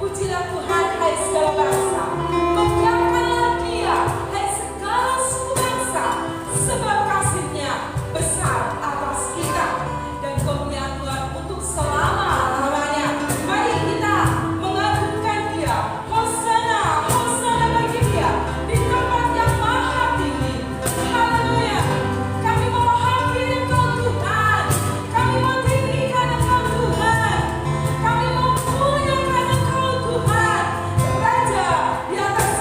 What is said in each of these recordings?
Pujilah Tuhan, hai segala bangsa. Muliakanlah Dia, hai segala suku bangsa, sebab kasih-Nya besar atas kita dan kemuliaan Tuhan untuk selama-lamanya. Mari kita mengagungkan Dia. Hosana, Hosana bagi Dia di tempat yang maha tinggi. Haleluya. Kami memahami Engkau Tuhan. Kami mentinggikan Engkau Tuhan. Kami memuliakan Engkau Tuhan. Raja di atas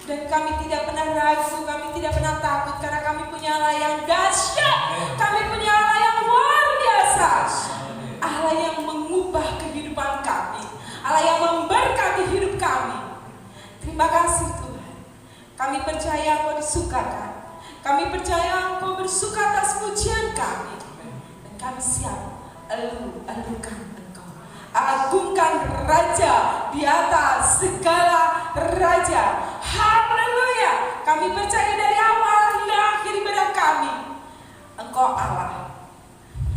Dan kami tidak pernah ragu, kami tidak pernah takut, karena kami punya Allah yang dahsyat. Kami punya Allah yang luar biasa. Allah yang mengubah kehidupan kami, Allah yang memberkati hidup kami. Terima kasih Tuhan. Kami percaya Engkau disukakan. Kami percaya Engkau bersuka atas pujian kami. Dan kami siap elu-elukan Engkau, agungkan Raja di atas segala raja. Haleluya. Kami percaya dari awal hingga akhir ibadah kami, Engkau Allah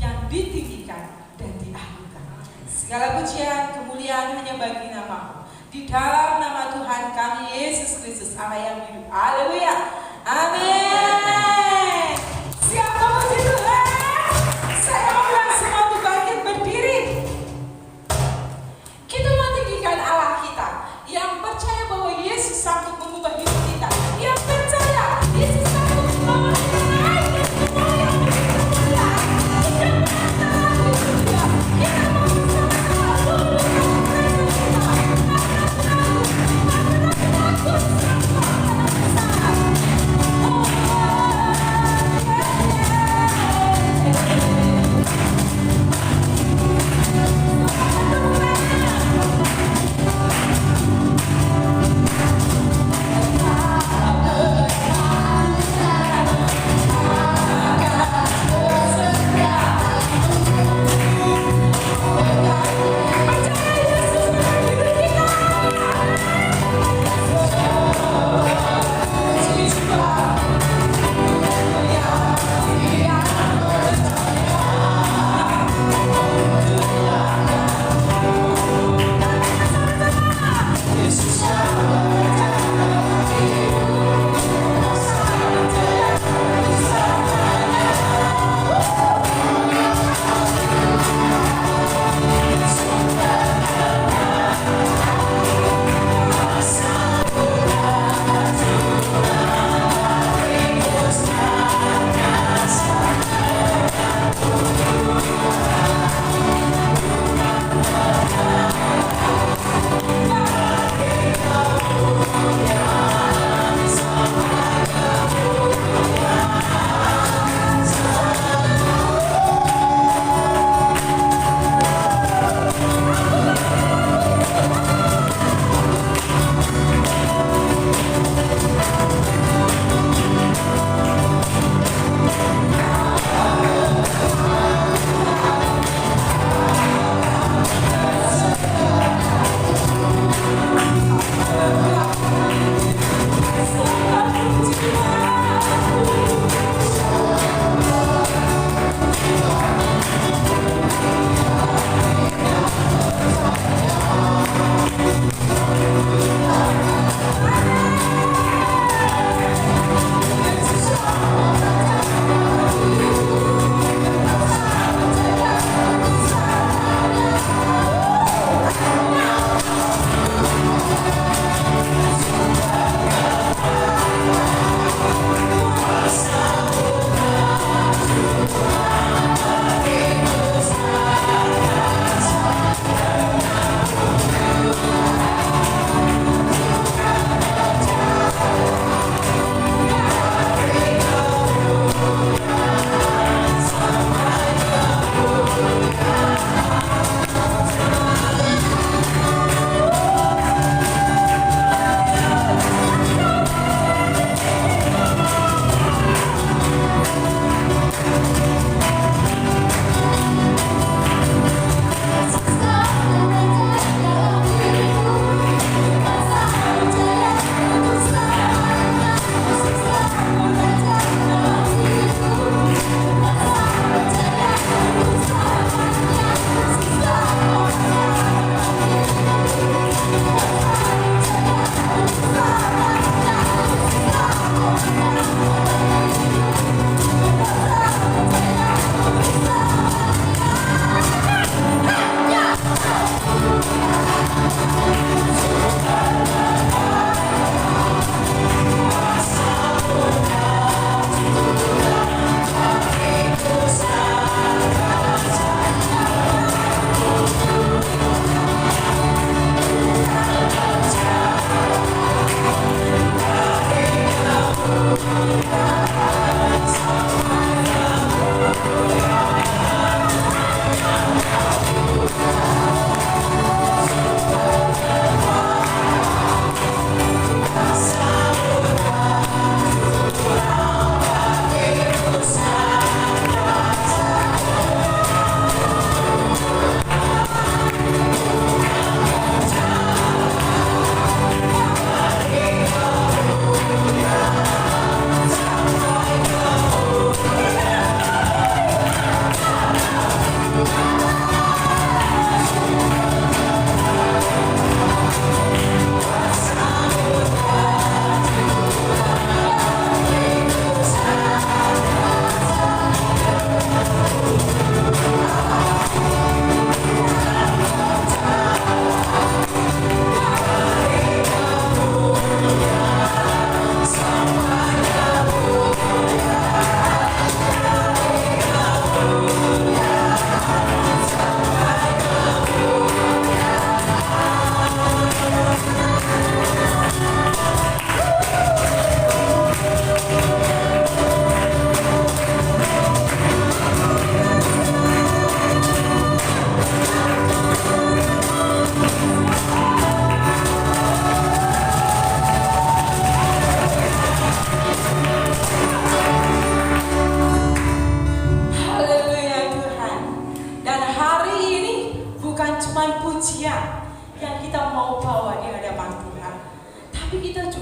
yang ditinggikan dan diagungkan. Segala pujian, kemuliaan hanya bagi nama-Mu. Di dalam nama Tuhan kami Yesus Kristus, Allah yang hidup. Haleluya. Amin. Siap memuji Tuhan? Saya undang semua untuk bangkit berdiri. Kita mau tinggikan Allah kita, yang percaya bahwa Yesus sanggup mengubah hidup kita, yang percaya Yesus sanggup membawa kita naik dan semua yang bersedia. Kita mau surga. Kita mau bersama-sama luluhkan Kristus kita. Aku takut sama besar. Oh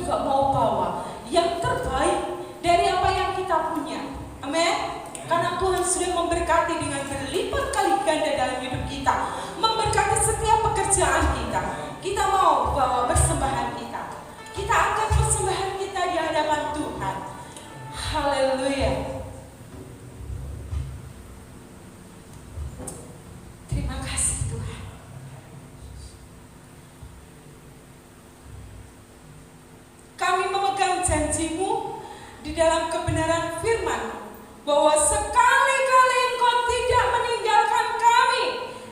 juga mau bawa yang terbaik dari apa yang kita punya. Amin. Karena Tuhan sudah memberkati dengan berlipat kali ganda dalam hidup kita, memberkati setiap pekerjaan kita. Kita mau bawa persembahan kita. Kita angkat persembahan kita di hadapan Tuhan. Haleluya. Terima kasih Tuhan. Kami memegang janji-Mu di dalam kebenaran firman-Mu, bahwa sekali-kali Engkau tidak meninggalkan kami,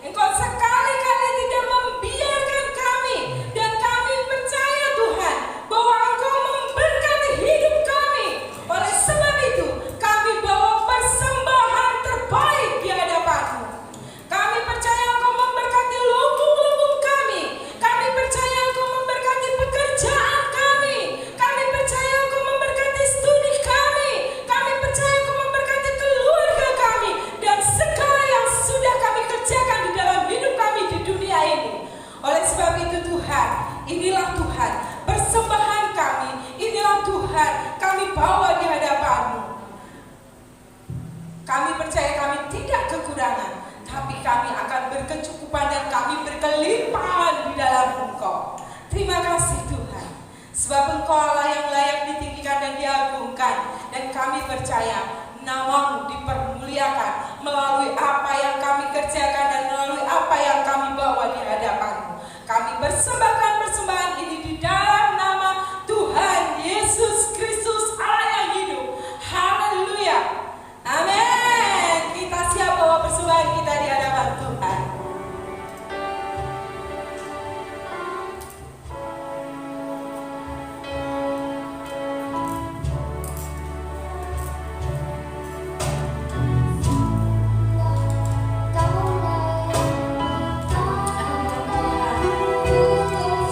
Engkau sekali-kali tidak membiarkan kami, dan kami percaya Tuhan bahwa Engkau memberkati hidup kami. Oleh sebab itu kami bawa persembahan terbaik di hadapan-Mu. Kami percaya Engkau memberkati lumbung-lumbung kami. Kami percaya Engkau memberkati pekerjaan kami. Kami percaya Engkau memberkati studi kami. Kami percaya Engkau memberkati keluarga kami dan segala yang sudah kami kerjakan di dalam hidup kami di dunia ini. Oleh sebab itu Tuhan, inilah Tuhan persembahan kami. Inilah Tuhan kami bawa di hadapan-Mu. Kami percaya kami tidak kekurangan, tapi kami akan berkecukupan dan kami berkelimpahan di dalam Engkau. Terima kasih Tuhan, sebab Engkau Allah yang layak ditinggikan dan diagungkan, dan kami percaya nama-Mu dipermuliakan melalui apa yang kami kerjakan dan melalui apa yang kami bawa di hadapan-Mu. Kami persembahkan persembahan ini di dalam nama Tuhan Yesus Kristus Allah yang hidup. Haleluya. Amin. Kita siap bawa persembahan kita di hadapan Tuhan. Kau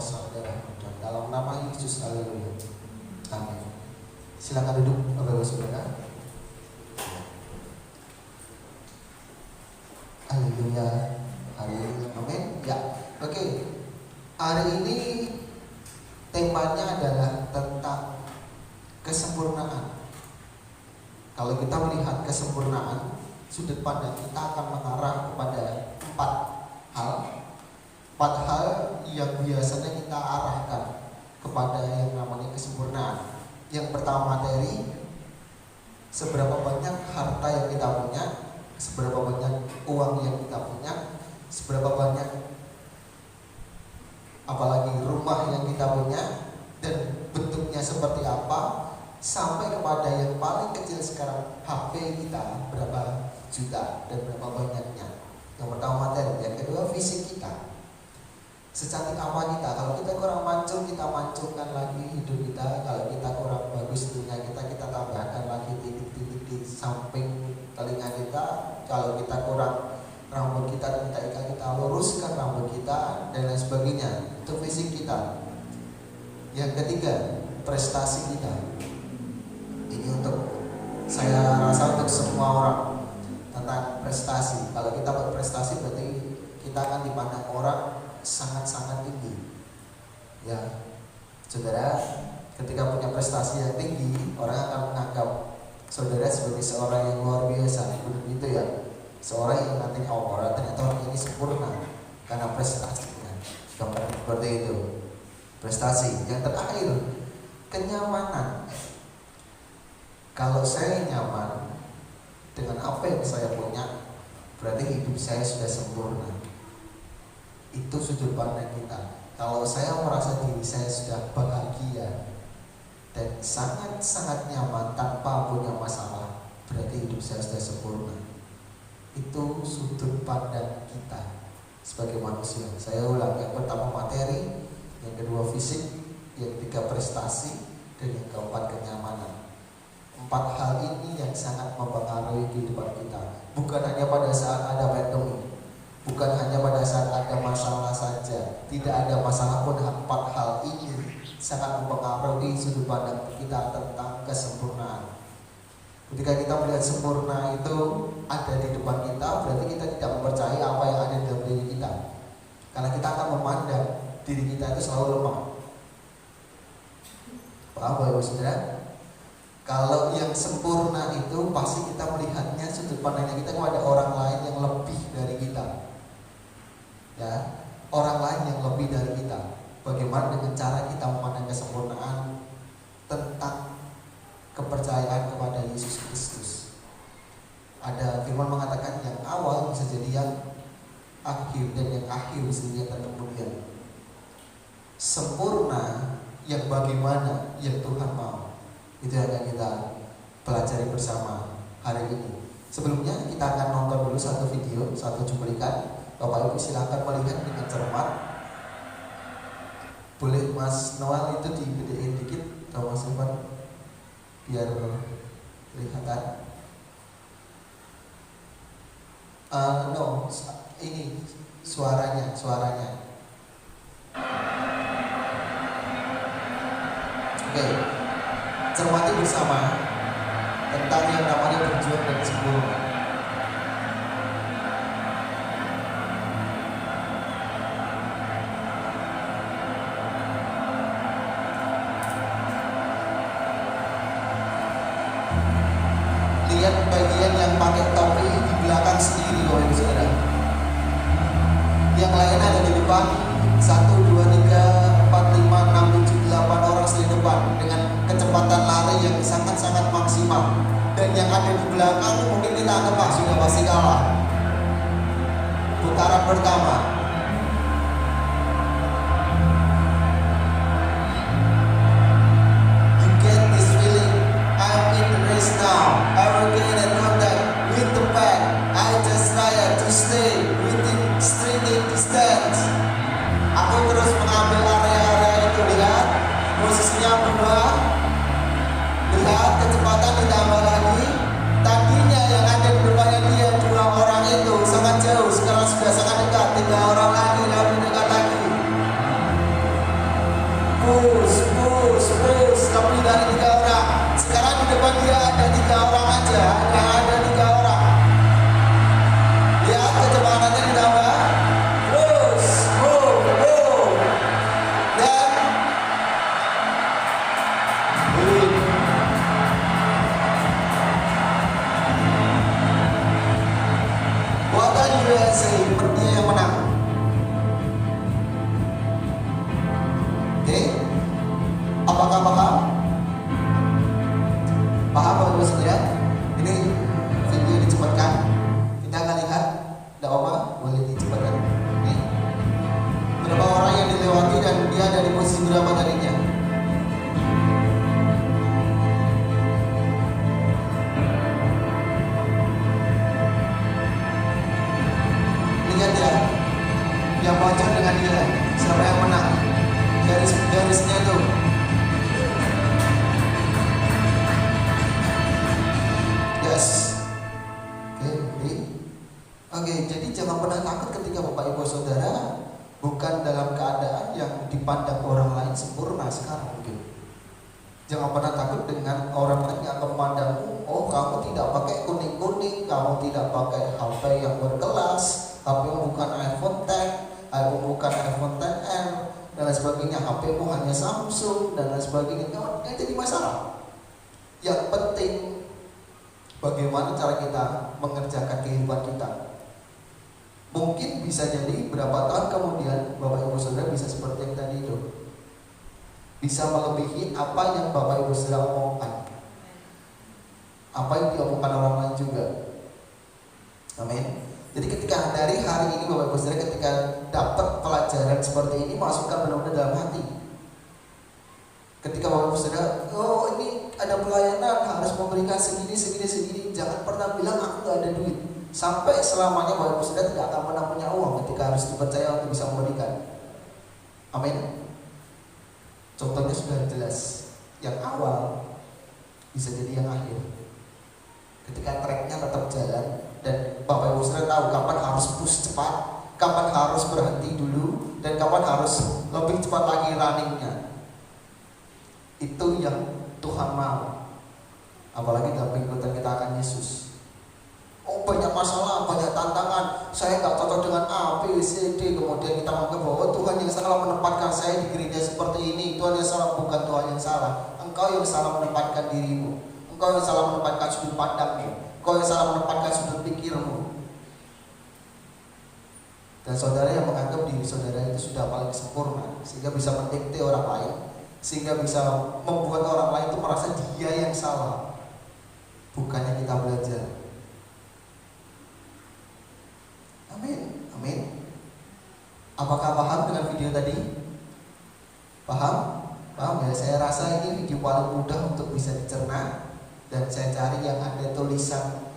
saudara muda. Dalam nama Yesus, haleluya. Amin. Silakan duduk, Bapak Saudara. Haleluya. Haleluya. Amin. Ya. Oke. Hari ini temanya adalah tentang kesempurnaan. Kalau kita melihat kesempurnaan, sudut pandang kita akan mengarah kepada empat hal yang biasanya kita arahkan kepada yang namanya kesempurnaan. Yang pertama materi, seberapa banyak harta yang kita punya, seberapa banyak uang yang kita punya, seberapa banyak apalagi rumah yang kita punya, dan bentuknya seperti apa, sampai kepada yang paling kecil sekarang, HP kita berapa juta dan berapa banyaknya. Yang pertama materi, yang kedua fisik kita. Secantik apa kita? Kalau kita kurang mancung, kita mancungkan lagi hidup kita. Kalau kita kurang bagus telinga kita tambahkan lagi titik-titik di samping telinga kita. Kalau kita kurang rambut kita luruskan rambut kita, dan lain sebagainya. Itu fisik kita. Yang ketiga, prestasi kita. Ini untuk, saya rasa untuk semua orang, tentang prestasi. Kalau kita berprestasi berarti kita akan dipandang orang sangat-sangat tinggi. Ya, saudara, ketika punya prestasi yang tinggi, orang akan menganggap saudara sebagai seorang yang luar biasa. Begitu ya, seorang yang nantinya orang ternyata orang ini sempurna karena prestasinya. Seperti itu. Prestasi. Yang terakhir, kenyamanan. Kalau saya nyaman dengan apa yang saya punya, berarti hidup saya sudah sempurna. Itu sudut pandang kita. Kalau saya merasa diri saya sudah bahagia dan sangat-sangat nyaman tanpa punya masalah, berarti hidup saya sudah sempurna. Itu sudut pandang kita sebagai manusia. Saya ulang, yang pertama materi, yang kedua fisik, yang ketiga prestasi, dan yang keempat kenyamanan. Empat hal ini yang sangat mempengaruhi kehidupan kita. Bukan hanya pada saat ada pandemi, bukan hanya pada saat ada masalah saja. Tidak ada masalah pun, empat hal ini sangat mempengaruhi sudut pandang kita tentang kesempurnaan. Ketika kita melihat sempurna itu ada di depan kita, berarti kita tidak mempercayai apa yang ada dalam diri kita. Karena kita akan memandang diri kita itu selalu lemah. Paham Bapak Saudara? Kalau yang sempurna itu pasti kita melihatnya sudut pandangnya kita kepada orang lain yang lebih dari kita. Ya, orang lain yang lebih dari kita. Bagaimana dengan cara kita memandang kesempurnaan tentang kepercayaan kepada Yesus Kristus. Ada firman mengatakan yang awal bisa jadi yang akhir, dan yang akhir bisa jadi yang kemudian. Sempurna yang bagaimana yang Tuhan mau. Itu yang akan kita pelajari bersama hari ini. Sebelumnya kita akan nonton dulu satu video, satu cuplikan. Bapak Ibu silakan melihat dengan cermat. Boleh Mas Noel itu digedein dikit, atau Mas Ivan, biar kelihatan. No, ini suaranya. Oke. Cermati bersama tentang yang namanya berjuang dan sempurna. Lihat bagian yang pakai topi di belakang sendiri, Bapak Ibu Saudara. Yang lain ada di depan. 1, 2, 3, 4, 5, 6, 7, 8 orang di depan dengan kecepatan lari yang sangat-sangat maksimal. Dan yang ada di belakang mungkin kita anggap sudah pasti kalah. Putaran pertama. You get this feeling, I'm in the race now. I will gain and contact with the pack. I just try to stay within striking distance. Aku terus mengambil area-area itu, lihat posisinya berubah, lihat kecepatan ditambah lagi. Tadinya yang ada di depannya dia 2 orang itu sangat jauh, sekarang sudah sangat dekat, 3 orang. say, dia yang menang. Oke? Apakah paham? Paham Bapak Ibu Saudara? Ini video dicepatkan. Kita akan lihat. Tidak apa, boleh dicepatkan. Oke? Berapa orang yang dilewati dan dia ada di posisi berapa tadinya? Lihat ya, yang bocor dengan dia, siapa yang menang? Garis-garisnya tuh. Yes. Oke, jadi jangan pernah takut ketika Bapak Ibu Saudara bukan dalam keadaan yang dipandang orang lain sempurna sekarang mungkin. Jangan pernah takut dengan orang lain yang akan memandangmu, oh kamu tidak pakai kuning-kuning, kamu tidak pakai HP yang berkelas, HP bukan iPhone X, bukan iPhone XR dan lain sebagainya, HP-mu hanya Samsung dan lain sebagainya. Jangan jadi masalah. Yang penting bagaimana cara kita mengerjakan kehidupan kita. Mungkin bisa jadi berapa tahun kemudian Bapak Ibu Saudara bisa seperti yang tadi itu, bisa melebihi apa yang Bapak Ibu Saudara omongkan, apa yang diomongkan orang lain juga. Amin. Jadi ketika dari hari ini Bapak Ibu Saudara ketika dapat pelajaran seperti ini, masukkan benar-benar dalam hati. Ketika Bapak Ibu Saudara, oh ini ada pelayanan harus memberikan segini, jangan pernah bilang aku gak ada duit. Sampai selamanya Bapak Ibu Saudara tidak akan pernah punya uang ketika harus dipercaya untuk bisa memberikan. Amin. Contohnya sudah jelas. Yang awal bisa jadi yang akhir. Ketika tracknya tetap jalan dan Bapak Ibu Saudara tahu kapan harus push cepat, kapan harus berhenti dulu, dan kapan harus lebih cepat lagi runningnya. Itu yang Tuhan mau. Apalagi dalam kehidupan kita akan Yesus. Oh banyak masalah, banyak tantangan, saya nggak cocok dengan A, B, C, D. Kemudian kita menganggap bahwa Tuhan yang salah menempatkan saya di gereja seperti ini. Tuhan yang salah, bukan Tuhan yang salah. Engkau yang salah menempatkan dirimu. Engkau yang salah menempatkan sudut pandangmu. Engkau yang salah menempatkan sudut pikirmu. Dan saudara yang menganggap diri saudara itu sudah paling sempurna, sehingga bisa mendikte orang lain, sehingga bisa membuat orang lain itu merasa dia yang salah. Bukannya kita belajar. Amin, amin. Apakah paham dengan video tadi? Paham? Paham ya? Saya rasa ini video paling mudah untuk bisa dicerna. Dan saya cari yang ada tulisan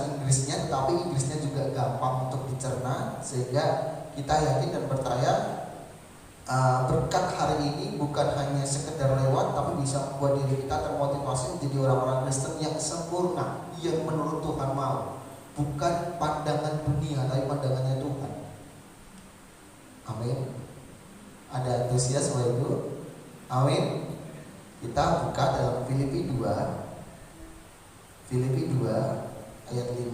Inggrisnya, tetapi Inggrisnya juga gampang untuk dicerna, sehingga kita yakin dan percaya berkat hari ini bukan hanya sekedar lewat, tapi bisa membuat diri kita termotivasi menjadi orang-orang Kristen yang sempurna, yang menurut Tuhan mau. Bukan pandangan dunia, tapi pandangannya Tuhan. Amin. Ada antusias Bapak Ibu? Amin. Kita buka dalam Filipi 2. Filipi 2 ayat 5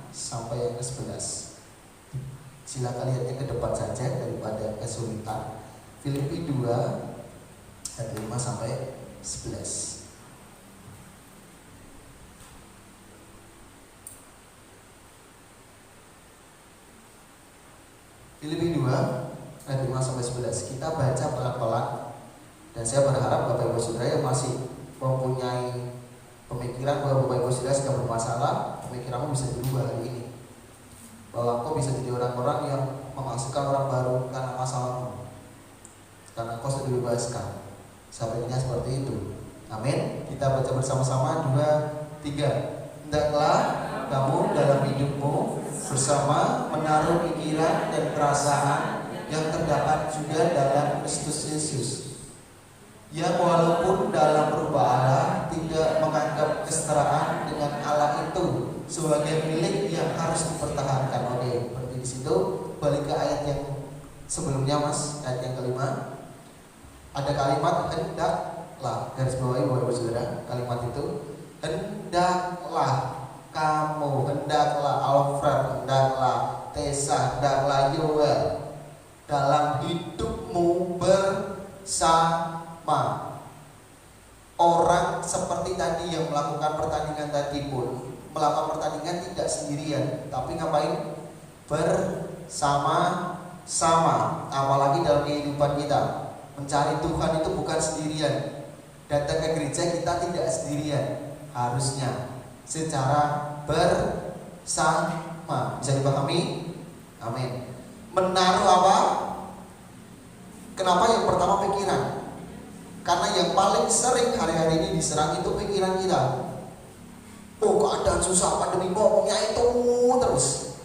sampai yang ke-11. Silakan lihatnya ke depan saja daripada kesulitan. Filipi 2 ayat 5 sampai 11. Filipi 2 ayat 5 sampai 11. Kita baca pelan-pelan. Dan saya berharap Bapak Ibu Saudara yang masih mempunyai pemikiran bahwa Bapak Ibu Saudara sedang bermasalah, pemikiranmu bisa dirubah hari ini. Bahwa kau bisa jadi orang-orang yang memasukkan orang baru karena masalahmu, karena kau sudah dibebaskan. Sampainya seperti itu. Amin. Kita baca bersama-sama 2, 3. Hendaklah kamu dalam hidupmu bersama menaruh pikiran dan perasaan yang terdapat juga dalam Kristus Yesus, yang walaupun dalam rupa Allah tidak menganggap kesetaraan dengan Allah itu sebagai milik yang harus dipertahankan. Oke, berarti di situ balik ke ayat yang sebelumnya, Mas, ayat yang kelima. Ada kalimat hendaklah, garis bawahi Bapak Ibu Saudara, kalimat itu hendaklah kamu, hendaklah Alfred, hendaklah Tessa, hendaklah Yoel dalam hidupmu bersama orang seperti tadi yang melakukan pertandingan tadi pun melakukan pertandingan tidak sendirian, tapi ngapain? Bersama-sama. Apalagi dalam kehidupan kita, mencari Tuhan itu bukan sendirian. Datang ke gereja kita tidak sendirian, harusnya secara bersama. Bisa dipahami? Amin. Menaruh apa? Kenapa yang pertama pikiran? Karena yang paling sering hari-hari ini diserang itu pikiran kita. Oh, keadaan susah, pandemi, ngomongnya itu terus.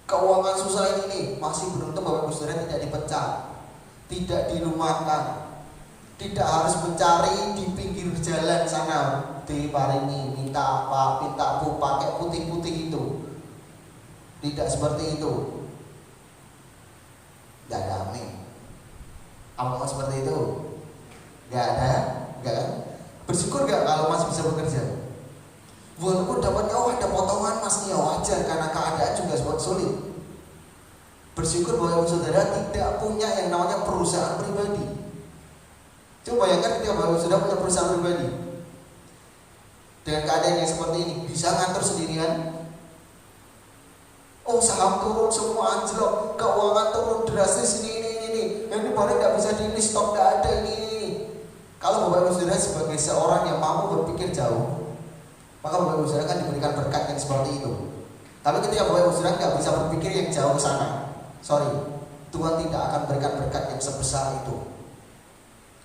Keuangan susah ini, masih beruntung Bapak Ibu Saudara tidak dipecat, tidak dirumahkan, tidak harus mencari di pinggir jalan sana diparingi, minta apa, minta bu, pakai putih-putih itu. Tidak seperti itu. Tidak ada, amin. Apa seperti itu? Gak ada, gak kan? Bersyukur gak kalau masih bisa bekerja? Walaupun dapatnya ada potongan mas, ya wajar karena keadaan juga sulit. Bersyukur bahwa Ibu Saudara tidak punya yang namanya perusahaan pribadi. Coba bayangkan ketika Bapak Ibu Saudara punya perusahaan pribadi, dengan keadaan yang seperti ini, bisa ngantor sendirian? Oh, saham turun semua anjlok, keuangan turun drastis ini. Yang ini barang nggak bisa di stok, nggak ada ini. Kalau Bapak Ibu Saudara sebagai seorang yang mampu berpikir jauh, maka Bapak Ibu Saudara kan diberikan berkat yang seperti itu. Tapi ketika Bapak Ibu Saudara nggak bisa berpikir yang jauh ke sana, sorry, Tuhan tidak akan berikan berkat yang sebesar itu.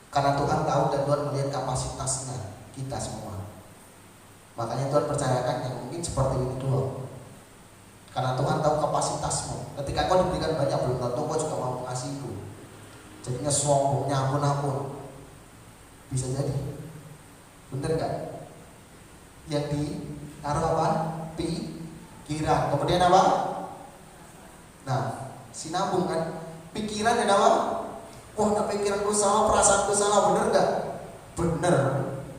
Karena Tuhan tahu dan Tuhan melihat kapasitasnya kita semua. Makanya Tuhan percayakan yang mungkin seperti ini doang. Karena Tuhan tahu kapasitasmu. Ketika kau diberikan banyak, belum tentu kau juga mau mengasihiku. Jadinya sombong, nyampun. Bisa jadi. Bener gak? Yang ditaruh apa? Pikiran. Kemudian apa? Nah, sinambung kan? Pikiran dan apa? Wah, nah pikiranku salah, perasaanku salah. Bener gak? Bener.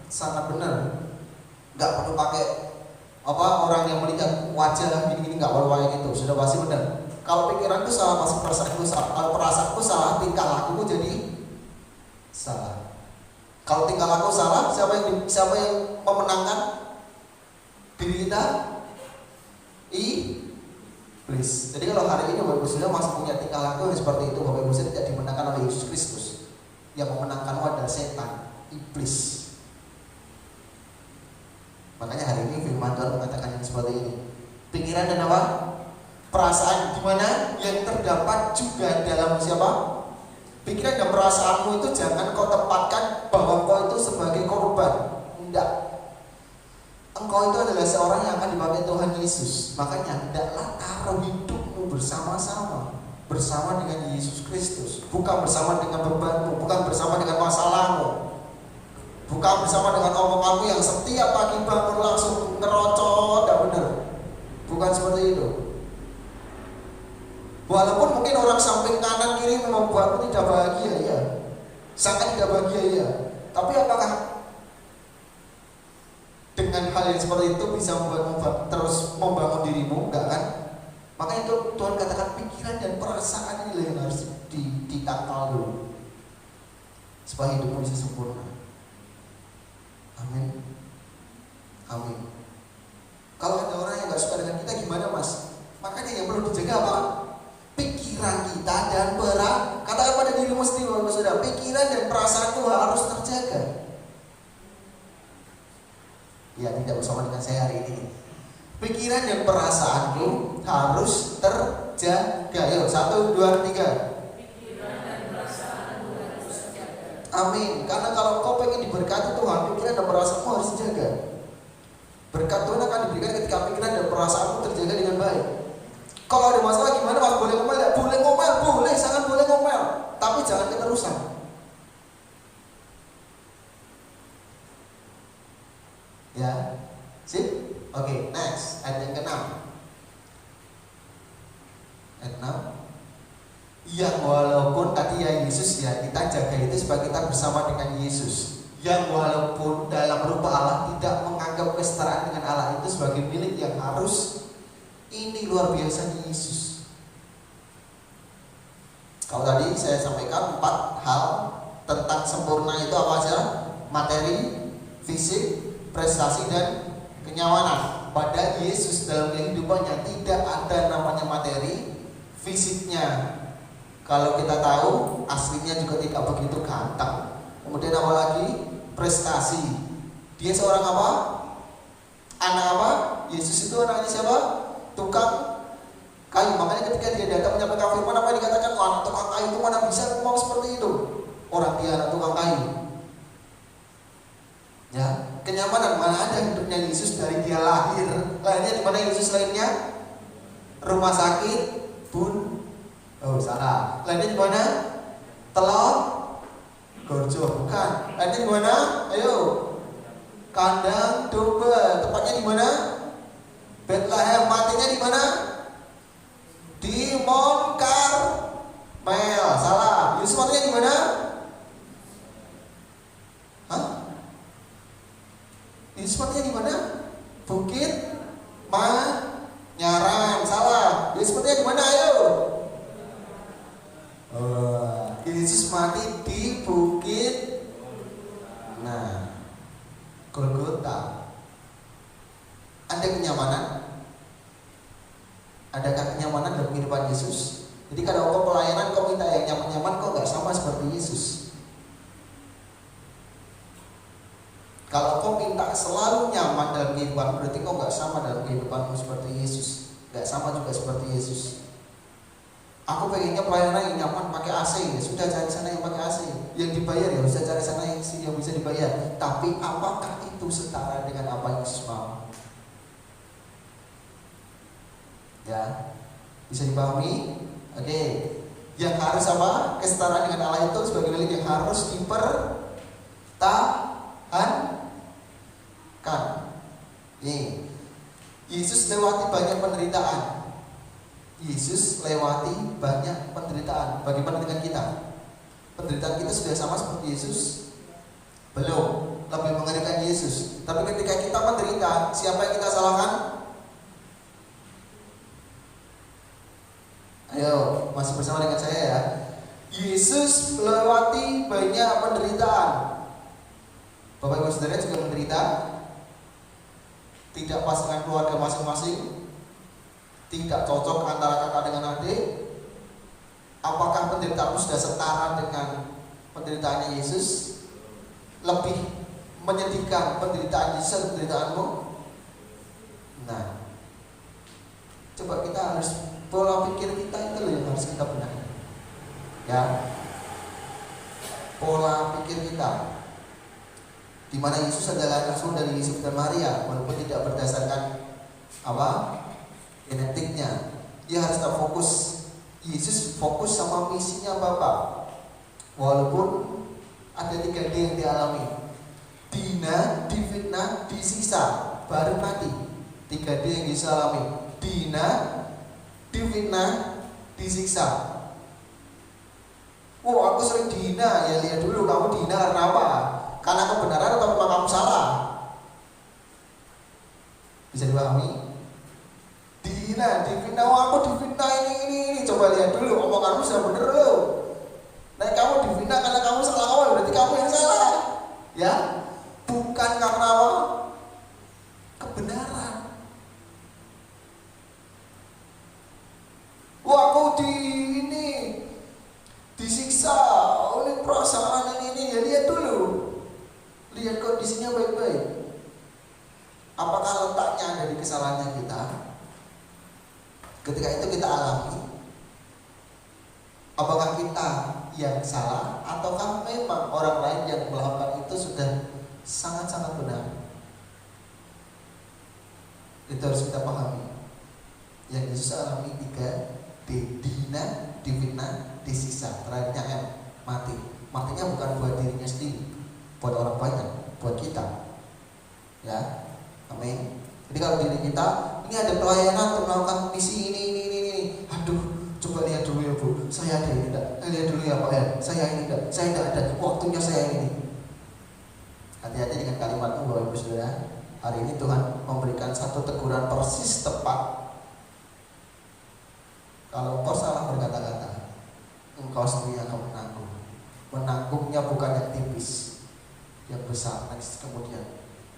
Sangat bener. Gak perlu pakai orang yang melihat wajah gini-gini, gak perlu kayak gitu. Sudah pasti bener. Kalau pikiranku salah, pasti perasaanku salah. Kalau perasaanku salah, tingkah lakuku jadi salah. Kalau tingkah laku salah, siapa yang memenangkan diri kita? Iblis. Jadi kalau hari ini Bapak Ibu Saudara masih punya tingkah laku yang seperti itu, Bapak Ibu Saudara tidak dimenangkan oleh Yesus Kristus. Yang memenangkan adalah setan, iblis. Makanya hari ini firman Tuhan mengatakan yang seperti ini. Pikiran dan apa? Perasaan di mana yang terdapat juga dalam siapa? Pikiran dan perasaanmu itu jangan kau tempatkan bahwa kau itu sebagai korban. Tidak. Engkau itu adalah seorang yang akan dipakai Tuhan Yesus. Makanya hendaklah taruh hidupmu bersama-sama dengan Yesus Kristus. Bukan bersama dengan bebanmu, bukan bersama dengan masalahmu, bukan bersama dengan omonganmu yang setiap pagi bangun langsung ngerocot, tidak benar. Bukan seperti itu. Walaupun mungkin orang samping kanan kiri membuatmu tidak bahagia, ya, sangat tidak bahagia, ya. Tapi apakah dengan hal yang seperti itu bisa membuatmu terus membangun dirimu? Enggak kan? Makanya itu Tuhan katakan pikiran dan perasaan ini yang harus ditangkal dulu supaya hidupmu bisa sempurna. Amin. Amin. Kalau ada orang yang gak suka dengan kita gimana mas? Makanya yang perlu dijaga apa? Pikiran kita dan katakan pada dirimu sendiri, Bapak Saudara, pikiran dan perasaanku harus terjaga. Ya, tidak bersama dengan saya hari ini. Pikiran dan perasaanku harus terjaga. Yuk, 1, 2, 3. Amin. Karena kalau kau pengen diberkati Tuhan, pikiran dan perasaanmu harus dijaga. Berkat Tuhan akan diberikan ketika pikiran dan perasaanmu terjaga dengan baik. Kalau ada masalah gimana mas? Boleh ngomel ya? Boleh ngomel, boleh, sangat boleh ngomel. Tapi jangan keterusan. Ya, sip? Oke, next. Ayat yang ke-6. Ayat 6. Yang walaupun tadi ya Yesus ya, kita jaga itu supaya kita bersama dengan Yesus. Yang walaupun dalam rupa Allah tidak menganggap kesetaraan dengan Allah itu sebagai milik yang harus. Ini luar biasa Yesus. Kalau tadi saya sampaikan 4 hal tentang sempurna itu apa aja? Materi, fisik, prestasi, dan kenyamanan. Pada Yesus dalam kehidupannya tidak ada namanya materi, fisiknya. Kalau kita tahu aslinya juga tidak begitu ganteng. Kemudian apalagi prestasi. Dia seorang apa? Anak apa? Yesus itu anaknya siapa? Tukang kayu. Makanya ketika dia datang menyampaikan firman, apa yang dikatakan? Oh, anak tukang kayu itu mana bisa ngomong seperti itu? Orang dia anak tukang kayu. Ya, kenyamanan mana ada hidupnya Yesus dari dia lahir. Lahirnya di mana Yesus lahirnya? Rumah sakit pun. Oh, salah. Lahirnya di mana? Telur Gorjo, bukan. Lahirnya di mana? Ayo. Kandang domba. Tepatnya di mana? Bethlehem. Matinya di mana? Di Mount Carmel. Salah. Yesus matinya di mana? Hah? Yesus matinya di mana? Bukit Manyaran. Salah. Yesus matinya di mana? Ayo. Yesus mati di bukit Golgota. Ada kenyamanan? Adakah kenyamanan dalam kehidupan Yesus? Jadi kalau kau pelayanan kau minta yang nyaman-nyaman, kau gak sama seperti Yesus. Kalau kau minta selalu nyaman dalam kehidupan, berarti kau gak sama dalam kehidupanmu seperti Yesus. Gak sama juga seperti Yesus. Aku pengennya pelayanan yang nyaman pakai AC, ya sudah cari sana yang pakai AC. Yang dibayar ya bisa cari sana yang bisa dibayar. Tapi apakah itu setara dengan apa yang Yesus mau? Ya, bisa dipahami? Oke. Yang harus apa? Kesetaraan dengan Allah itu sebagai milik yang harus dipertahankan. Nih, Yesus lewati banyak penderitaan. Yesus lewati banyak penderitaan. Bagaimana dengan kita? Penderitaan kita sudah sama seperti Yesus? Belum. Lebih mengerikan Yesus. Tapi ketika kita menderita, siapa yang kita salahkan? Ayo, masih bersama dengan saya ya. Yesus melewati banyak penderitaan. Bapak Ibu Saudara juga menderita. Tidak pas dengan keluarga masing-masing. Tidak cocok antara kakak dengan adik. Apakah penderitaanmu sudah setara dengan penderitaannya Yesus? Lebih menyedihkan penderitaan Yesus atau penderitaanmu? Nah, coba kita harus, pola pikir kita itu loh yang harus kita benahi. Ya, pola pikir kita. Di mana Yesus adalah langsung dari Yusuf dan Maria, walaupun tidak berdasarkan genetiknya. Dia harus tetap fokus. Yesus fokus sama misinya Bapa. Walaupun ada 3D yang dialami. Dina, difitnah, disisa, baru mati. 3D yang Yesus alami. Dina, difitnah, disiksa. Oh, aku sering dihina. Ya lihat dulu kamu dihina karena apa? Karena kebenaran atau memang kamu salah? Bisa dipahami? Dihina, difitnah. Oh, aku difitnah ini. Coba lihat dulu omonganmu sudah bener loh. Nah, kamu difitnah karena kamu salah awal, berarti kamu yang salah. Ya, bukan karena apa? Kebenaran. Wah, aku disiksa oleh perasaan ini. Ya lihat dulu. Lihat kondisinya baik-baik. Apakah letaknya ada di kesalahannya kita? Ketika itu kita alami. Apakah kita yang salah ataukah memang orang lain yang melakukan itu sudah sangat-sangat benar? Itu harus kita pahami. Yang Yesus alami 3D, dihina, difitnah, disiksa. Terakhirnya M, mati. Matinya bukan buat dirinya sendiri, buat orang banyak, buat kita. Ya, amin. Jadi kalau diri kita, ini ada pelayanan untuk melakukan misi ini. Aduh, coba lihat dulu ya Bu, saya ada ini enggak? Lihat dulu ya Pak ya, saya ini enggak? Saya enggak ada, waktunya saya ini. Hati-hati dengan kalimatmu Bapak Ibu Saudara. Hari ini Tuhan memberikan satu teguran persis tepat. Kalau engkau salah berkata-kata, engkau sendiri yang akan menanggung. Menanggungnya bukan yang tipis, yang besar. Next, kemudian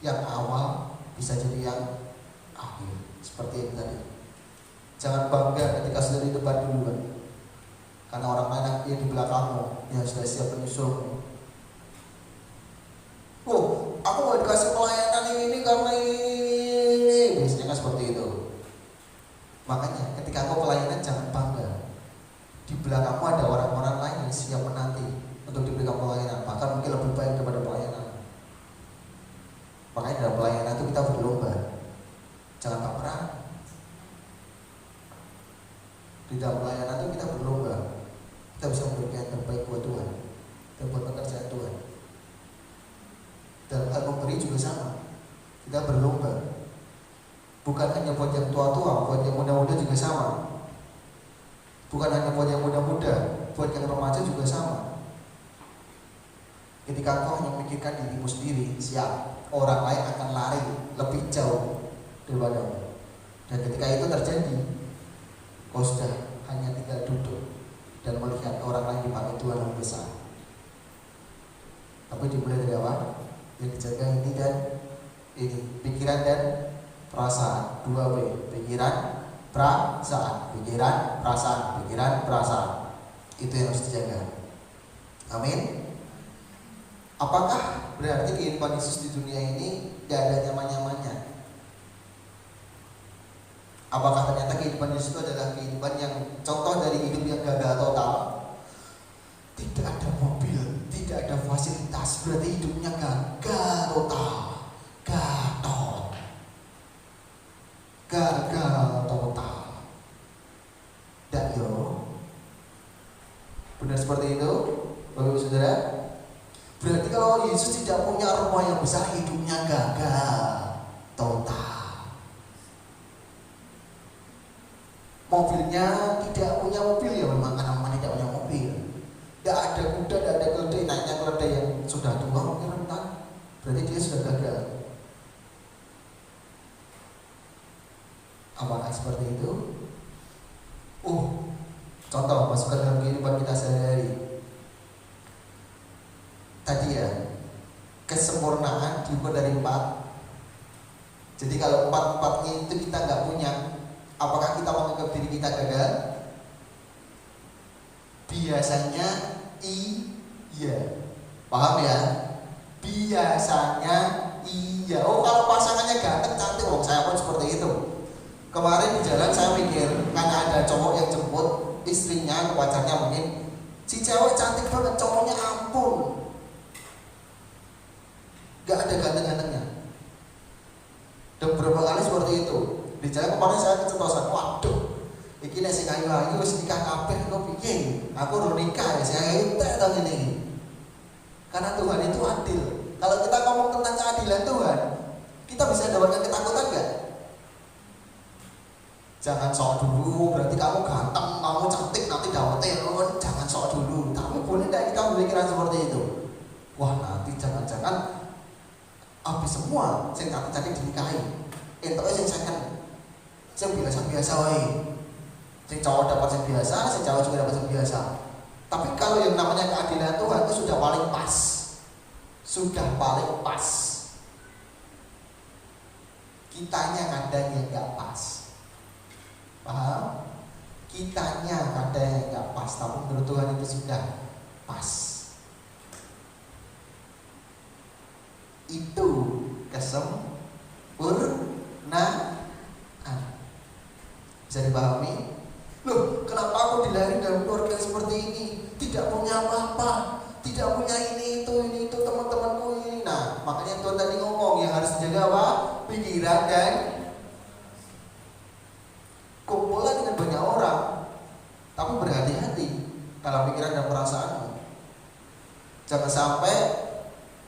yang awal bisa jadi yang akhir. Seperti yang tadi. Jangan bangga ketika sudah di depan duluan. Karena orang lain yang di belakangmu yang sudah siap menyusulmu. Oh, aku mau dikasih pelayanan ini karena ini. Biasanya kan seperti itu. Makanya ketika aku pelayanan jangan bangga. Di belakangmu ada orang-orang lain yang siap menanti untuk diberikan pelayanan, bahkan mungkin lebih baik daripada pelayanan. Makanya dalam pelayanan itu kita berlomba, jangan baperan. Di dalam pelayanan itu kita berlomba, kita bisa memberikan yang terbaik buat Tuhan dan buat pekerjaan Tuhan. Dalam hal memberi juga sama, kita berlomba, bukan hanya buat yang tua-tua, buat yang muda-muda juga sama. Bukan hanya buat yang muda-muda, buat yang remaja juga sama. Ketika kau hanya memikirkan dirimu sendiri, siap, orang lain akan lari lebih jauh daripadamu. Dan ketika itu terjadi, kau sudah hanya tinggal duduk dan melihat orang lain dipakai Tuhan yang besar. Tapi dimulai dari awal, yang dijaga ini dan ini, pikiran dan perasaan. 2W, pikiran, perasaan, pikiran, perasaan, pikiran, perasaan. Itu yang harus dijaga. Amin. Apakah berarti kehidupan Yesus di dunia ini tidak ada nyaman-nyamannya? Apakah ternyata kehidupan Yesus itu adalah kehidupan yang contoh dari hidup yang gagal total? Tidak ada mobil, tidak ada fasilitas, berarti hidupnya gagal total. Gagal total. Tidak yo. Benar seperti itu, Bapak Ibu Saudara? Berarti kalau Yesus tidak punya rumah yang besar, hidupnya gagal total. Mobilnya tidak punya mobil, ya memang karena memang tidak punya mobil. Tidak ada kuda, tidak ada keledai, naiknya keledai yang sudah tua mungkin rentan. Berarti dia sudah gagal. Apakah seperti itu? Contoh masukkan dalam kehidupan kita sehari-hari. Tadi ya, kesempurnaan diukur dari 4. Jadi kalau 4-4-nya itu kita nggak punya, apakah kita menganggap diri kita gagal? Biasanya iya. Paham ya? Biasanya iya. Kalau pasangannya ganteng, cantik, saya pun seperti itu. Kemarin di jalan saya mikir, karena ada cowok yang jemput istrinya, pacarnya mungkin, si cewek cantik banget, cowoknya ampun, gak ada ganteng-gantengnya. Dan beberapa kali seperti itu. Di jalan kemarin saya keceplosan, waduh, iki nek sing ayu-ayu wis nikah kabeh kok piye? Aku urung nikah ya, saya entek to ngene iki. Karena Tuhan itu adil. Kalau kita ngomong tentang keadilan Tuhan, kita bisa dapatkan ketakutan enggak? Jangan sok dulu, berarti kamu ganteng, kamu cantik, nanti dapetnya jangan sok dulu. Tapi boleh tidak kita berpikiran seperti itu? Wah, nanti jangan-jangan habis semua sing cantik-cantik dinikahi. Entoke sing second, sing biasa-biasa wae. Sing cowok dapat sing biasa, sing cowok juga dapat sing biasa. Tapi kalau yang namanya keadilan Tuhan itu sudah paling pas. Sudah paling pas. Kitanya kadang yang gak pas. Paham? Kitanya kadang yang gak pas, tapi menurut Tuhan itu sudah pas. Itu kesempurnaan. Bisa dipahami? Loh, kenapa aku dilahirkan dalam keluarga seperti ini? Tidak punya apa-apa, tidak punya ini itu teman-temanku ini. Nah, makanya Tuhan tadi ngomong yang harus dijaga apa? Pikiran dan kumpulan dengan banyak orang. Tapi berhati-hati dalam pikiran dan perasaanmu. Jangan sampai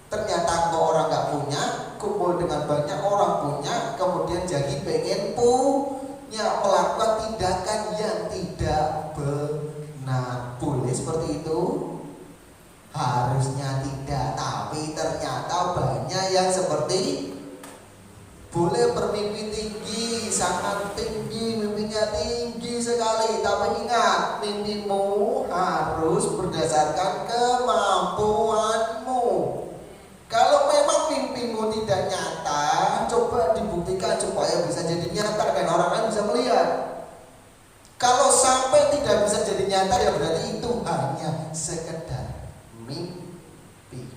ternyata kau orang gak punya, kumpul dengan banyak orang punya, kemudian jadi pengen punya, melakukan tindakan yang tidak benar. Boleh seperti itu? Harusnya tidak, tapi ternyata banyak yang seperti boleh bermimpi tinggi, sangat tinggi, mimpinya tinggi sekali. Tapi ingat, mimpimu harus berdasarkan kemampuanmu. Kalau memang mimpimu tidak nyata, coba ya bisa jadi nyata dan orang lain bisa melihat. Kalau sampai tidak bisa jadi nyata ya berarti itu hanya sekedar mimpi.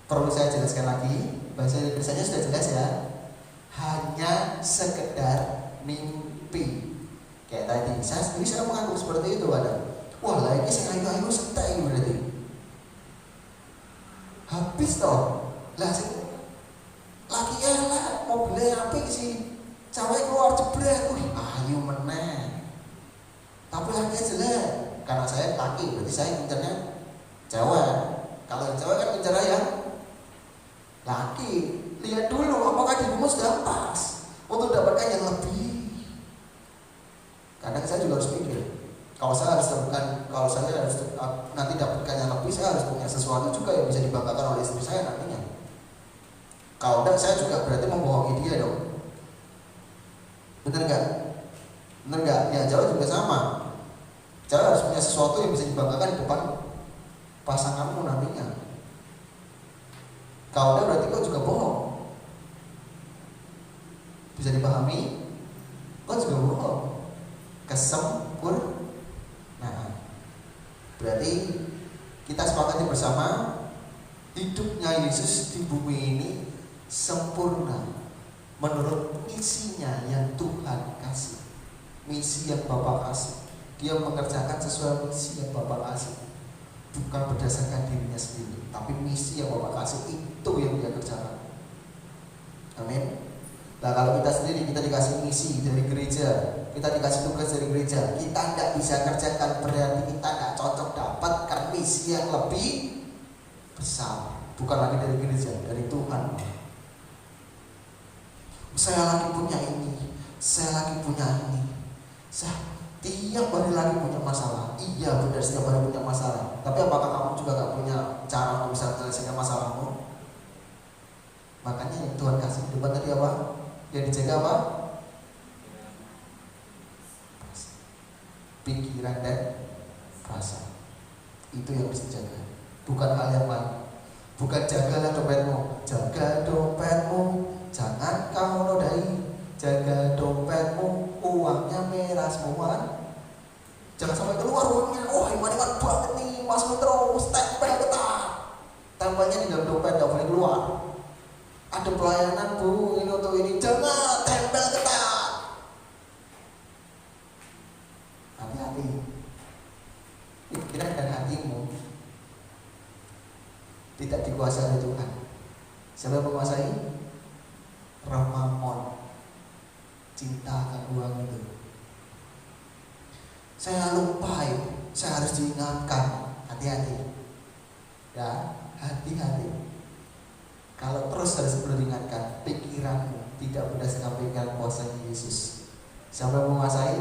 Perlu saya jelaskan lagi, bahasa Indonesia sudah jelas ya. Hanya sekedar mimpi. Kayak tadi, saya sendiri saya mengaku seperti itu ada. Wah, lagi saya ayu sentai ini berarti. Habis toh. Lah sing lagi elek mobilnya apik sih. Cewek keluar jebret, ayu meneh. Tapi lagi jelek. Karena saya laki, berarti saya ngincernya cewek. Kalau yang cewek kan ngincernya yang laki. Lihat dulu apakah dirimu sudah pas untuk dapatkan yang lebih. Kadang saya juga harus mikir, kalau saya harus nanti dapatkan yang lebih, saya harus punya sesuatu juga yang bisa dibanggakan oleh istri saya nantinya. Kalau enggak, saya juga berarti membohongi dia dong. Bener nggak? Bener nggak? Ya jauh juga sama. Cewek harus punya sesuatu yang bisa dibanggakan di depan pasanganmu nantinya. Kalau enggak berarti kau juga bohong. Bisa dipahami? Kau juga bohong. Kesempurnaan. Nah, berarti kita sepakati bersama hidupnya Yesus di bumi ini sempurna menurut misinya yang Tuhan kasih, misi yang Bapa kasih. Dia mengerjakan sesuai misi yang Bapa kasih, bukan berdasarkan dirinya sendiri, tapi misi yang Bapa kasih itu yang dia kerjakan. Amin. Nah, kalau kita sendiri kita dikasih misi dari gereja, kita dikasih tugas dari gereja, kita tidak bisa kerjakan, berarti kita tidak cocok dapatkan misi yang lebih besar. Bukan lagi dari gereja, dari Tuhan. Saya lagi punya ini, saya lagi punya ini. Tiap hari lagi punya masalah. Iya benar, setiap hari punya masalah. Tapi apakah kamu juga gak punya cara untuk bisa menyelesaikan masalahmu? Makanya yang Tuhan kasih di depan tadi apa? Yang dijaga apa? Pikiran dan perasaan. Itu yang bisa dijaga, bukan hal yang lain. Bukan jagalah dompetmu, jaga dompetmu, jangan kamu nodai. Jaga dompetmu, uangnya merah semua. Jangan sampai keluar uangnya. Oh, iman-iman banget nih, masuk terus, tempel ketat. Tempelnya di dalam dompet, gak boleh keluar. Ada pelayanan bu, ini untuk ini, jangan tempel ketat. Hati-hati. Pikiran dan hatimu tidak dikuasai oleh Tuhan. Siapa yang menguasai? Roh Mamon, cinta akan uang itu. Saya lupa, saya harus diingatkan. Hati-hati ya, hati-hati. Kalau terus harus diingatkan, pikiranmu tidak berdasarkan pikiran kuasa Yesus. Siapa yang menguasai?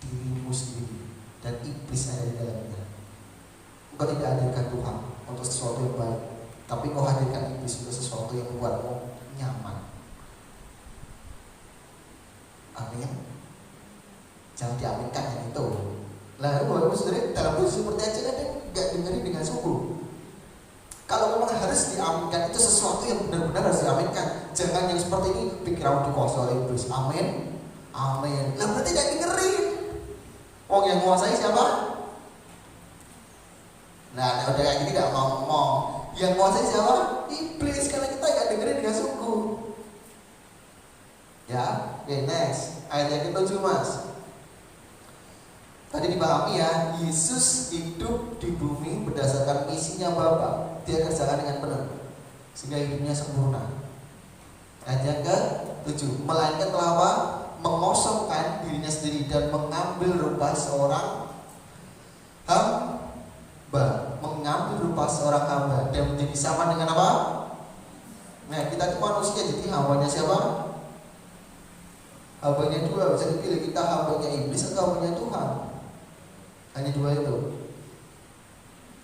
Dirimu sendiri dan iblis ada di dalamnya. Engkau tidak hadirkan Tuhan untuk sesuatu yang baik, tapi kau hadirkan iblis untuk sesuatu yang membuatmu nyaman. Amin. Jangan diaminkan yang itu. Lalu bapak saudara dalam posisi seperti aja kan nggak dengerin dengan sungguh. Kalau memang harus diaminkan, itu sesuatu yang benar-benar harus diaminkan. Jangan yang seperti ini pikiran dikuasai oleh iblis. Amin. Amin. Lah berarti tidak dengerin. Oh, yang menguasai siapa? Nah, udah kayak gini tidak mau ngomong. Yang menguasai siapa? Iblis. Karena kita nggak dengerin dengan sungguh. Ya, oke, next. Ayat yang ke-7 mas. Tadi dipahami ya, Yesus hidup di bumi berdasarkan misinya Bapa. Dia kerjakan dengan benar, sehingga hidupnya sempurna. Ayat yang ke-7, melainkan telah apa? Mengosongkan dirinya sendiri dan mengambil rupa seorang hamba. Mengambil rupa seorang hamba dan menjadi sama dengan apa? Nah, kita itu manusia, jadi hambanya siapa? Hambanya dua, bisa dipilih, kita hambanya iblis atau hambanya Tuhan. Hanya dua itu.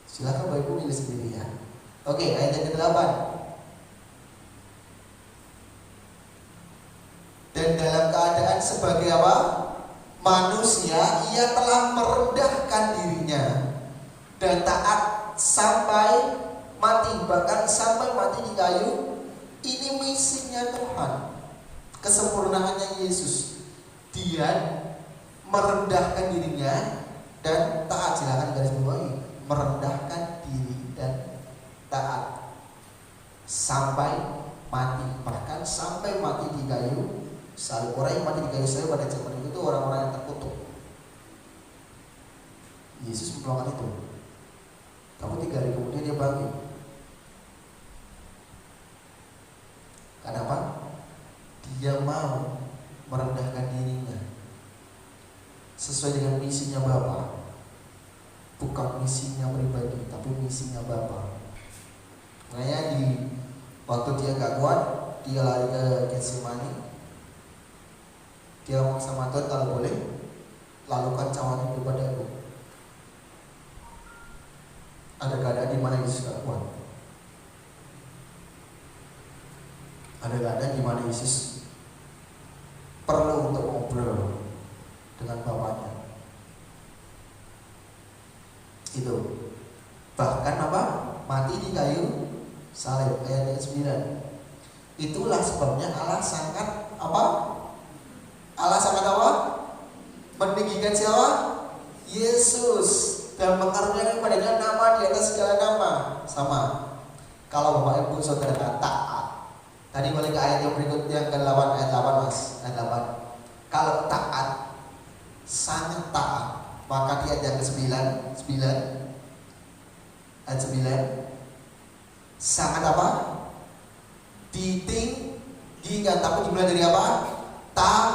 Silakan Bapak Ibu pilih sendiri ya. Oke, ayat yang ke-8. Dan dalam keadaan sebagai apa? Manusia, ia telah merendahkan dirinya dan taat sampai mati, bahkan sampai mati di kayu Ini misinya Tuhan, kesempurnaannya Yesus. Dia merendahkan dirinya dan taat. Silakan garis bawahi, merendahkan diri dan taat sampai mati, bahkan sampai mati di kayu salib. Orang yang mati di kayu salib pada zaman itu orang-orang yang terkutuk. Yesus melakukan itu. Tapi 3 hari kemudian dia bangkit. Kenapa? Dia mau merendahkan dirinya sesuai dengan misinya Bapa. Bukan misinya pribadi, tapi misinya Bapa. Makanya di waktu dia gak kuat, dia lari ke Getsemani. Dia ngomong sama Tuhan, kalau boleh lakukan cawan itu padaku. Ada keadaan di mana Yesus gak kuat. Ada keadaan di mana Yesus perlu untuk ngobrol dengan Bapaknya. Itu. Bahkan apa? Mati di kayu salib, ayat 9. Itulah sebabnya Allah sangat apa? Allah sangat apa? Meninggikan siapa? Yesus, dan mengaruniakan padanya nama di atas segala nama. Sama. Kalau Bapak Ibu Saudara taat. Tadi balik ke ayat yang berikut, yang ke-8, ayat 8 Mas, ayat 8. Kalau taat, sangat taat, maka di ayat yang ke-9, ayat 9, sangat apa? Ditinggikan. Tapi dimulai dari apa? Taat.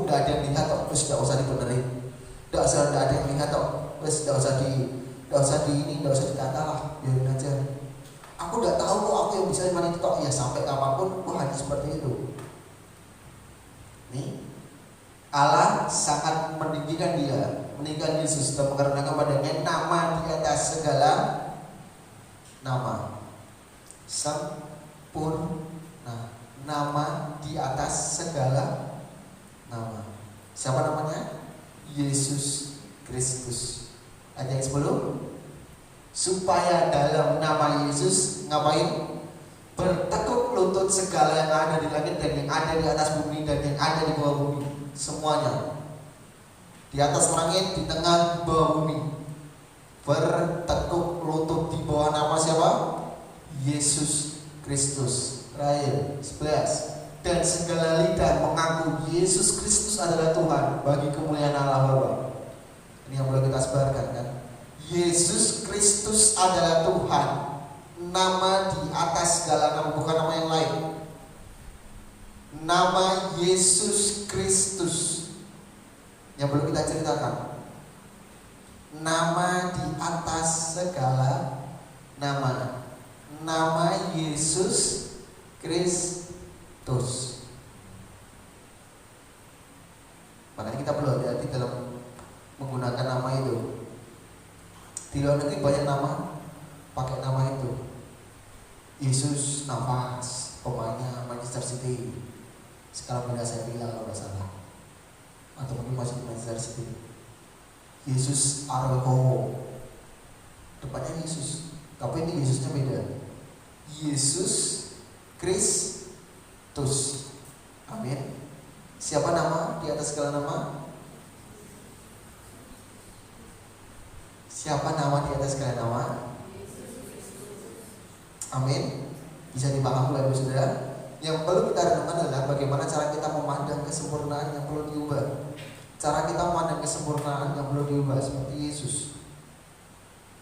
Gak ada yang lihat kok, terus gak usah dibenerin. Gak ada yang lihat kok, terus gak usah dikata lah, biarin aja. Aku gak tahu kok, aku yang bisa iman itu kok. Ya sampai kapanpun, hanya seperti itu. Nih, Allah sangat meninggikan dia, meninggikan Yesus dan mengaruniakan padanya nama di atas segala nama. Sempurna, nama di atas segala nama. Siapa namanya? Yesus Kristus. Ayat yang 10. Supaya dalam nama Yesus ngapain? Bertekuk lutut segala yang ada di langit dan yang ada di atas bumi dan yang ada di bawah bumi. Semuanya. Di atas langit, di tengah, di bawah bumi. Bertekuk lutut di bawah nama siapa? Yesus Kristus. Terakhir 11. Dan segala lidah mengaku Yesus Kristus adalah Tuhan bagi kemuliaan Allah Bapa. Ini yang boleh kita sebarkan kan? Yesus Kristus adalah Tuhan. Nama di atas segala nama, bukan nama yang lain. Nama Yesus Kristus yang perlu kita ceritakan. Nama di atas segala nama. Nama Yesus Kristus. Makanya kita perlu hati-hati dalam menggunakan nama itu. Di luar negeri banyak nama pakai nama itu. Yesus Navas, pemainnya Manchester City. Sekarang pindah Sevilla kalau nggak salah. Atau mungkin masih di Manchester City. Yesus Araujo, depannya Yesus, tapi ini Yesusnya beda. Yesus Kristus. Amin. Siapa nama di atas segala nama? Siapa nama di atas segala nama? Amin. Bisa dipahami oleh saudara. Yang perlu kita renungkan adalah bagaimana cara kita memandang kesempurnaan yang perlu diubah. Cara kita memandang kesempurnaan yang perlu diubah seperti Yesus.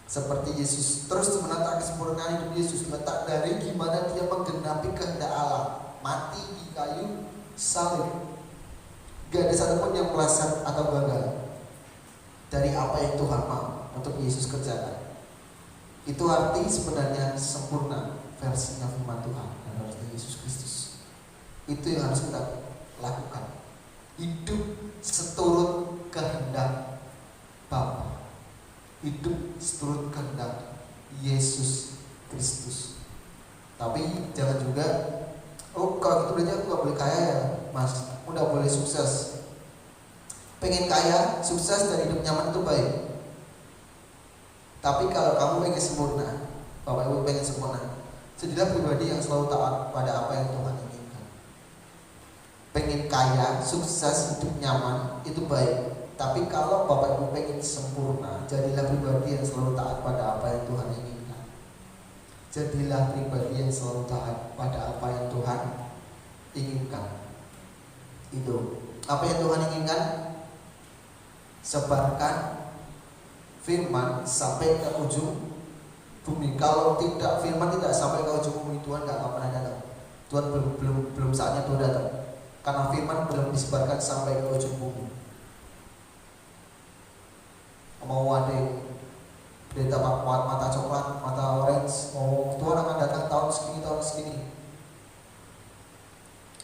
Seperti Yesus terus menata kesempurnaan hidup Yesus, letak dari gimana dia menggenapi kehendak Allah, mati di kayu salib. Gak ada satupun yang meleset atau gagal dari apa yang Tuhan mau untuk Yesus kerjakan. Itu arti sebenarnya sempurna versinya firman Tuhan dan artinya Yesus Kristus. Itu yang harus kita lakukan. Hidup seturut kehendak Bapa. Hidup seturut kehendak Yesus Kristus. Tapi jangan juga, oh kalau gitu berarti aku gak boleh kaya ya Mas, aku gak boleh sukses. Pengen kaya, sukses dan hidup nyaman itu baik. Tapi kalau kamu pengen sempurna, Bapak Ibu pengen sempurna, Jadilah pribadi yang selalu taat pada apa yang Tuhan inginkan. Pengen kaya, sukses, hidup nyaman, itu baik. Tapi kalau Bapak Ibu pengen sempurna, jadilah pribadi yang selalu taat pada apa yang Tuhan inginkan. Jadilah pribadi yang selalu taat pada apa yang Tuhan inginkan. Itu apa yang Tuhan inginkan. Sebarkan firman sampai ke ujung bumi. Kalau tidak, firman tidak sampai ke ujung bumi, Tuhan nggak akan pernah datang. Tuhan belum saatnya Tuhan datang, karena firman belum disebarkan sampai ke ujung bumi. Mau ada yang berita mata coklat, mata orange, mau Tuhan akan datang tahun segini.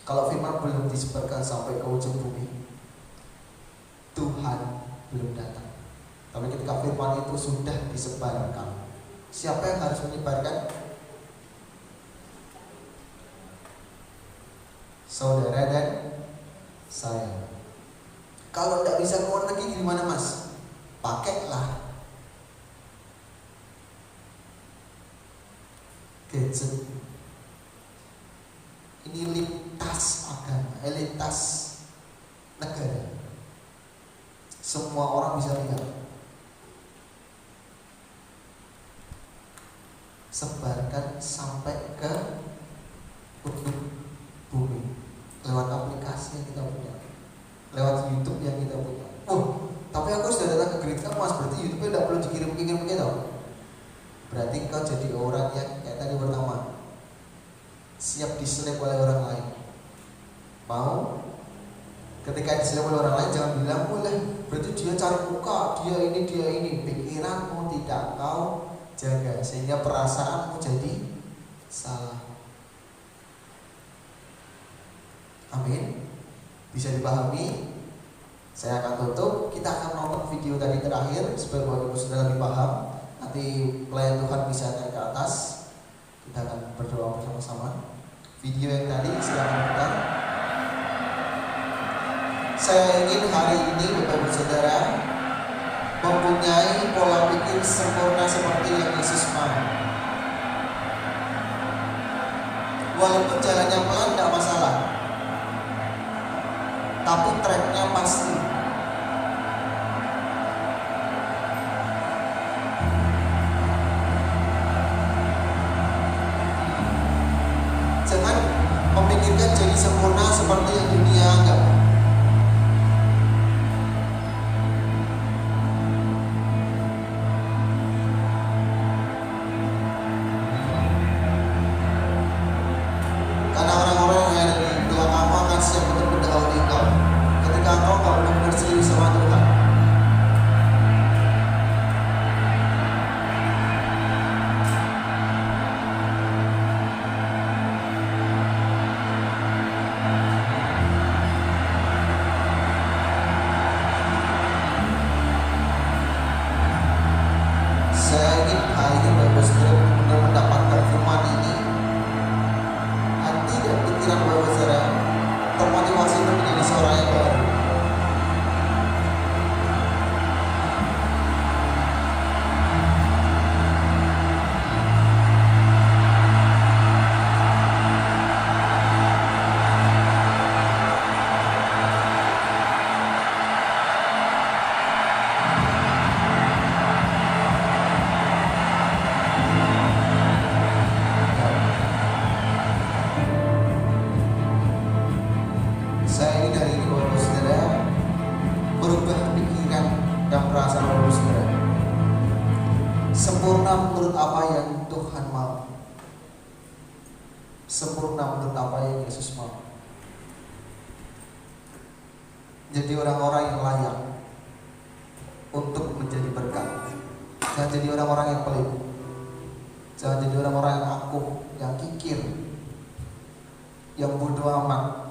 Kalau firman belum disebarkan sampai ke ujung bumi, Tuhan belum datang. Tapi ketika firman itu sudah disebarkan, siapa yang harus menyebarkan? Saudara dan saya. Kalau tidak bisa keluar negeri, gimana Mas? Pakailah gadget. Ini lintas agama, lintas negara. Semua orang bisa lihat. Sebarkan sampai ke ujung bumi lewat aplikasi yang kita punya, lewat YouTube yang kita punya. Tapi aku sudah datang ke gereja Mas, berarti YouTube tidak perlu dikirim gitu. Berarti engkau jadi orang yang kayak tadi pertama, siap diselip oleh orang lain. Mau? Ketika diselip oleh orang lain, jangan bilang boleh, berarti dia cari muka, dia ini. Pikiranmu tidak kau jaga, sehingga perasaanmu jadi salah. Amin. Bisa dipahami? Saya akan tutup. Kita akan nonton video tadi terakhir supaya Bapak Ibu sudah lebih paham. Nanti pelayan Tuhan bisa naik ke atas. Kita akan berdoa bersama-sama. Video yang tadi silakan putar. Saya ingin hari ini Bapak Ibu Saudara mempunyai pola pikir sempurna seperti yang Yesus mau. Walaupun jalannya pelan tidak masalah, tapi tracknya pasti. Jangan memikirkan jadi sempurna seperti yang dunia anggap. Karena orang-orang yang ada di belakangmu akan siap untuk mendahului engkau ketika engkau tak benar-benar serius sama Tuhan. Saya ingin hari ini Bapak Saudara benar-benar mendapatkan firman ini. Hati dan pikiran Bapak Saudara termotivasi untuk menjadi seorang yang baru. Saya ingin hari ini Bapak Saudara berubah pikiran dan perasaan Bapak Saudara. Sempurna menurut apa yang Tuhan mau. Sempurna menurut apa yang Yesus mau. Jadi orang-orang yang layak untuk menjadi berkat. Jangan jadi orang-orang yang pelit. Jangan jadi orang-orang yang angkuh, yang kikir, yang bodoh amat.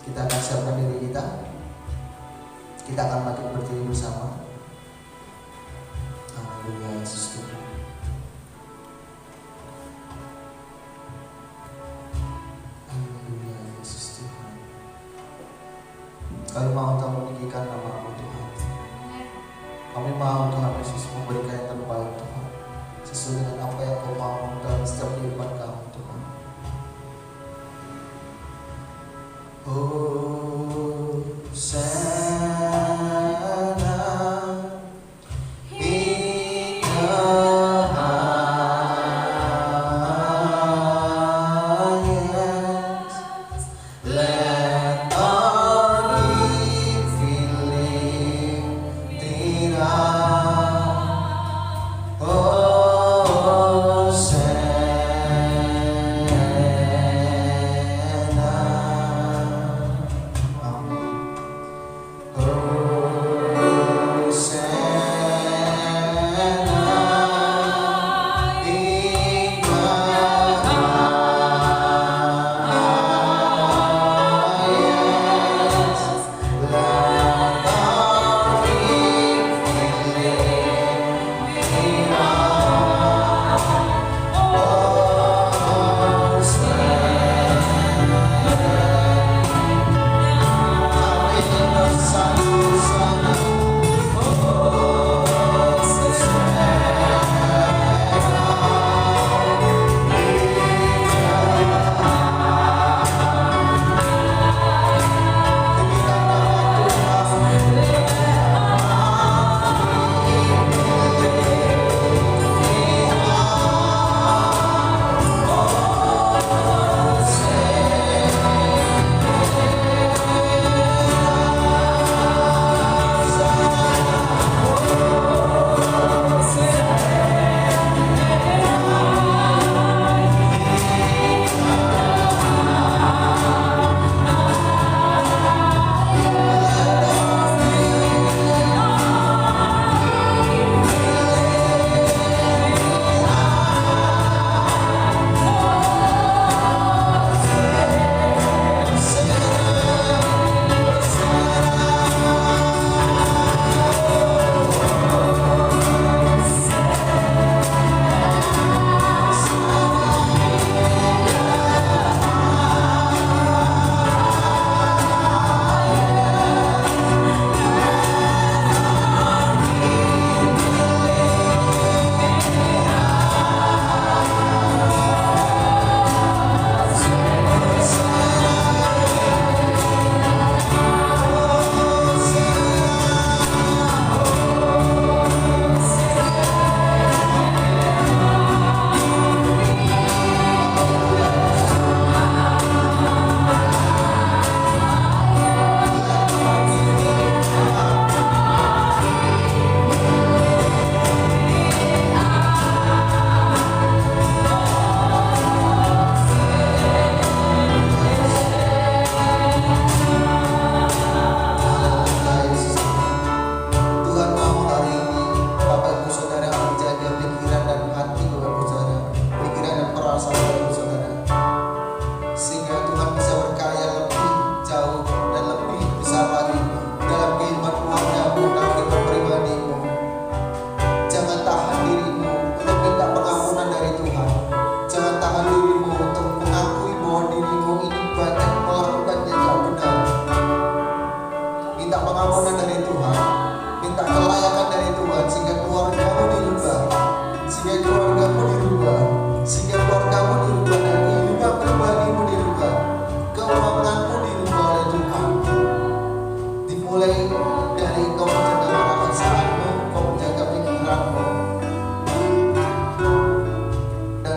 Kita akan siapkan diri kita. Kita akan makin berdiri bersama. Haleluya, Yesus Tuhan. Kami mau Tuhan meninggikan nama-Mu Tuhan. Kami mau Tuhan Yesus memberikan yang terbaik Tuhan, sesuai dengan apa yang Kau mau dalam setiap kehidupan kami Tuhan.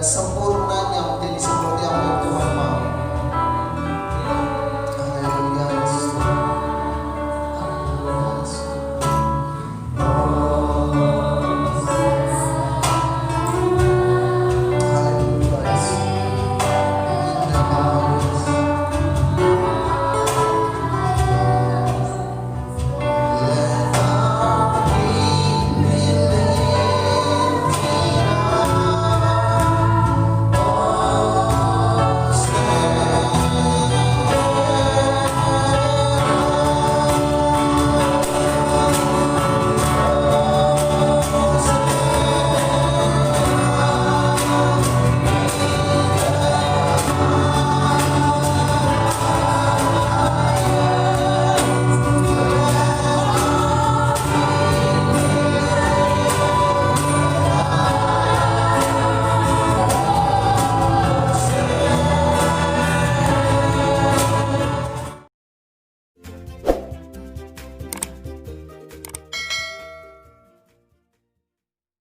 Sempurna